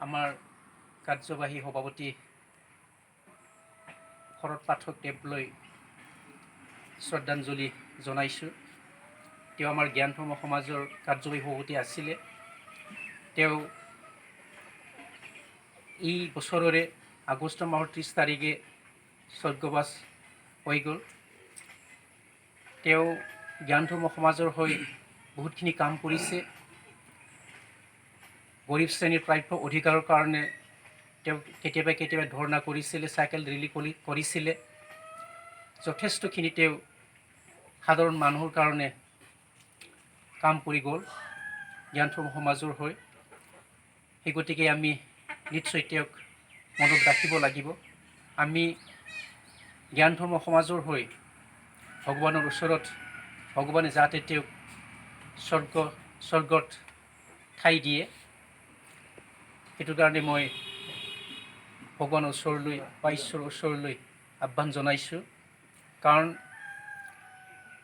আমাৰ কাৰ্যবাহী সভাপতি শৰৎ পাঠক দেৱলৈ শ্ৰদ্ধাঞ্জলি জনাইছোঁ। তেওঁ আমাৰ জ্ঞান ধৰ্ম সমাজৰ কাৰ্যবাহী সভাপতি আছিলে। তেওঁ এই বছৰৰে আগষ্ট মাহৰ 30 তাৰিখে স্বৰ্গবাস হৈ গ'ল। তেওঁ জ্ঞান ধৰ্ম সমাজৰ হৈ বহুতখিনি কাম কৰিছে। গৰীব শ্ৰেণীৰ প্ৰাপ্য অধিকাৰৰ কাৰণে তেওঁ কেতিয়াবা ধৰ্ণা কৰিছিলে, চাইকেল ৰেলী কৰিছিলে। যথেষ্টখিনি তেওঁ সাধাৰণ মানুহৰ কাৰণে কাম কৰি গ'ল জ্ঞান ধৰ্ম সমাজৰ হৈ। সেই গতিকে আমি নিশ্চয় তেওঁক মনত ৰাখিব লাগিব। আমি জ্ঞান ধৰ্ম সমাজৰ হৈ ভগৱানৰ ওচৰত ভগৱানে যাতে তেওঁক স্বৰ্গত ঠাই দিয়ে, সেইটো কাৰণে মই ভগৱানৰ ওচৰলৈ বা ঈশ্বৰৰ ওচৰলৈ আহ্বান জনাইছোঁ। কাৰণ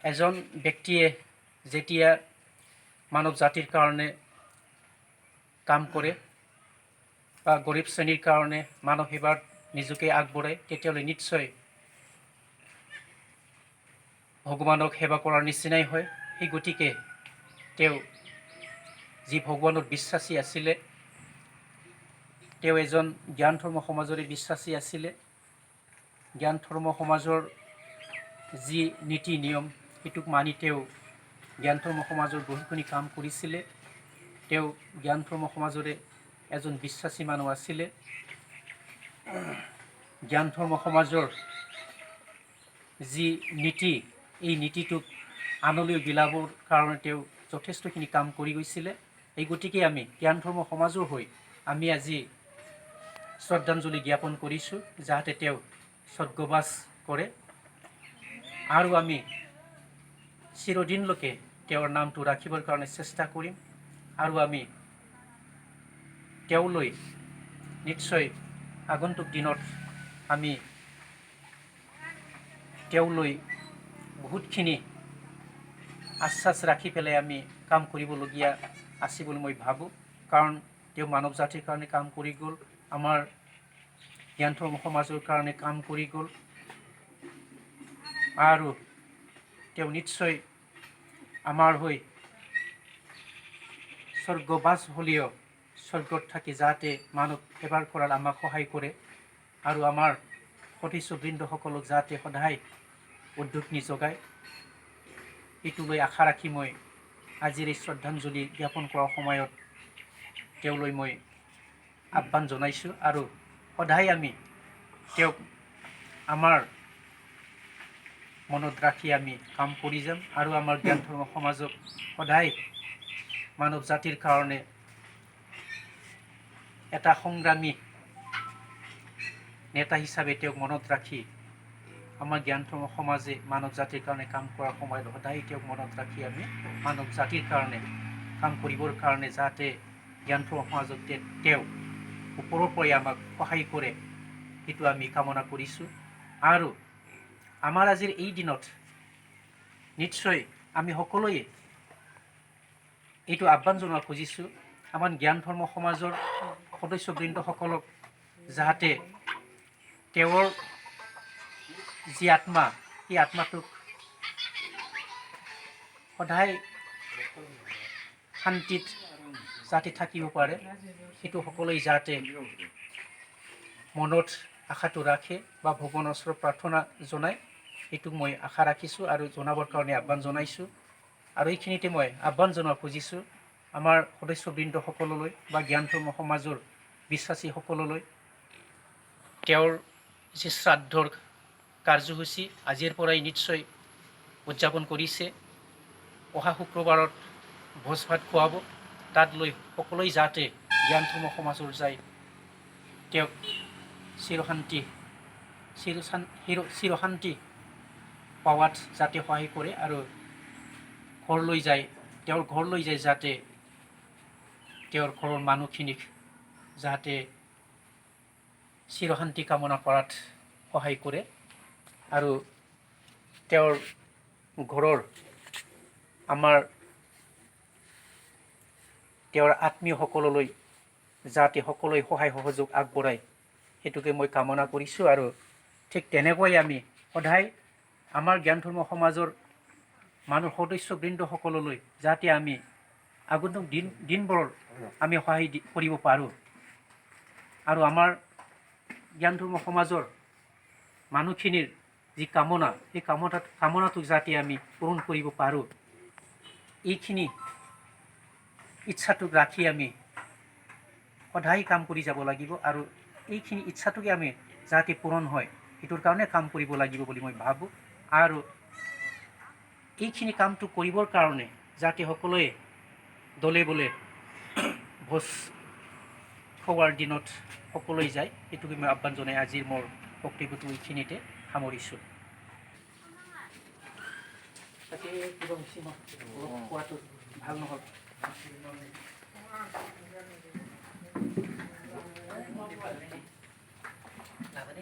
এজন ব্যক্তিয়ে যেতিয়া মানৱ জাতিৰ কাৰণে কাম কৰে বা গৰীব শ্ৰেণীৰ কাৰণে মানৱ সেৱাত নিজকে আগবঢ়ায়, তেতিয়াহ'লে নিশ্চয় ভগৱানক সেৱা কৰাৰ নিচিনাই হয়। সেই গতিকে তেওঁ যি ভগৱানত বিশ্বাসী আছিলে, তেওঁ এজন জ্ঞান ধৰ্ম সমাজৰে বিশ্বাসী আছিলে। জ্ঞান ধৰ্ম সমাজৰ যি নীতি নিয়ম সেইটোক মানি তেওঁ জ্ঞান ধৰ্ম সমাজৰ বহুখিনি কাম কৰিছিলে। তেওঁ জ্ঞান ধৰ্ম সমাজৰে এজন বিশ্বাসী মানুহ আছিলে। জ্ঞান ধৰ্ম সমাজৰ যি নীতি, এই নীতিটোক আনলৈ বিলাবৰ কাৰণে তেওঁ যথেষ্টখিনি কাম কৰি গৈছিলে। এই গতিকে আমি জ্ঞান ধৰ্ম সমাজৰ হৈ আমি আজি শ্ৰদ্ধাঞ্জলি জ্ঞাপন কৰিছোঁ, যাতে তেওঁ স্বৰ্গবাস কৰে আৰু আমি চিৰদিনলৈকে তেওঁৰ নামটো ৰাখিবৰ কাৰণে চেষ্টা কৰিম। আৰু আমি তেওঁলৈ নিশ্চয় আগন্তুক দিনত আমি তেওঁলৈ বহুতখিনি আশ্বাস ৰাখি পেলাই আমি কাম কৰিবলগীয়া আছে বুলি মই ভাবোঁ। কাৰণ তেওঁ মানৱ জাতিৰ কাৰণে কাম কৰি গ'ল, আমাৰ জ্ঞান ধৰ্ম সমাজৰ কাৰণে কাম কৰি গ'ল আৰু তেওঁ নিশ্চয় আমাৰ হৈ স্বৰ্গবাস হ'লেও স্বৰ্গত থাকি যাতে মানৱ সেৱাৰ কৰাত আমাক সহায় কৰে আৰু আমাৰ সদস্যবৃন্দসকলক যাতে সদায় উদ্যোগনি যোগায়, এইটোলৈ আশা ৰাখি মই আজিৰ এই শ্ৰদ্ধাঞ্জলি জ্ঞাপন কৰাৰ সময়ত তেওঁলৈ মই আহ্বান জনাইছোঁ। আৰু সদায় আমি তেওঁক আমাৰ মনত ৰাখি আমি কাম কৰি যাম আৰু আমাৰ জ্ঞান ধৰ্ম সমাজক সদায় মানৱ জাতিৰ কাৰণে এটা সংগ্ৰামী নেতা হিচাপে তেওঁক মনত ৰাখি আমাৰ জ্ঞান ধৰ্ম সমাজে মানৱ জাতিৰ কাৰণে কাম কৰাৰ সময়ত সদায় তেওঁক মনত ৰাখি আমি মানৱ জাতিৰ কাৰণে কাম কৰিবৰ কাৰণে যাতে জ্ঞান ধৰ্ম সমাজক তেওঁ ওপৰৰ পৰাই আমাক সহায় কৰে, সেইটো আমি কামনা কৰিছোঁ। আৰু আমাৰ আজিৰ এই দিনত নিশ্চয় আমি সকলোৱে এইটো আহ্বান জনাব খুজিছোঁ, আমাৰ জ্ঞান ধৰ্ম সমাজৰ সদস্যবৃন্দসকলক যাতে তেওঁৰ যি আত্মা, সেই আত্মাটোক সদায় শান্তিত যাতে থাকিব পাৰে, সেইটো সকলোৱে যাতে মনত আশাটো ৰাখে বা ভগৱানৰ ওচৰত প্ৰাৰ্থনা জনায়, এইটোক মই আশা ৰাখিছোঁ আৰু জনাবৰ কাৰণে আহ্বান জনাইছোঁ। আৰু এইখিনিতে মই আহ্বান জনাব খুজিছোঁ আমাৰ সদস্যবৃন্দসকললৈ বা জ্ঞান ধৰ্ম সমাজৰ বিশ্বাসীসকললৈ, তেওঁৰ যি শ্ৰাদ্ধৰ কাৰ্যসূচী আজিৰ পৰাই নিশ্চয় উদযাপন কৰিছে। অহা শুক্ৰবাৰত ভোজ ভাত খুৱাব, তাত লৈ সকলোৱে যাতে জ্ঞান ধৰ্ম সমাজৰ যায় তেওঁক চিৰশান্তি পাৱাত যাতে সহায় কৰে আৰু ঘৰলৈ যায়, তেওঁৰ ঘৰলৈ যায় যাতে তেওঁৰ ঘৰৰ মানুহখিনিক যাতে চিৰশান্তি কামনা কৰাত সহায় কৰে আৰু তেওঁৰ ঘৰৰ আমাৰ তেওঁৰ আত্মীয়সকললৈ যাতে সকলোৱে সহায় সহযোগ আগবঢ়ায় সেইটোকে মই কামনা কৰিছোঁ। আৰু ঠিক তেনেকৈ আমি সদায় আমাৰ জ্ঞান ধৰ্ম সমাজৰ মানুহ সদস্যবৃন্দসকললৈ যাতে আমি আগন্তুক দিনবোৰৰ আমি সহায় কৰিব পাৰোঁ আৰু আমাৰ জ্ঞান ধৰ্ম সমাজৰ মানুহখিনিৰ যি কামনা সেই কামনাটোক যাতে আমি পূৰণ কৰিব পাৰোঁ, এইখিনি ইচ্ছাটোক ৰাখি আমি সদায় কাম কৰি যাব লাগিব। আৰু এইখিনি ইচ্ছাটোকে আমি যাতে পূৰণ হয় সেইটোৰ কাৰণে কাম কৰিব লাগিব বুলি মই ভাবোঁ। আৰু এইখিনি কামটো কৰিবৰ কাৰণে যাতে সকলোৱে দলে বলে ভোজ খোৱাৰ দিনত সকলোৱে যায়, সেইটোকে মই আহ্বান জনাই আজিৰ মোৰ বক্তব্যটো এইখিনিতে সামৰিছোঁ। তাকে কিবা খোৱাটো ভাল নহ'ল। নাজানে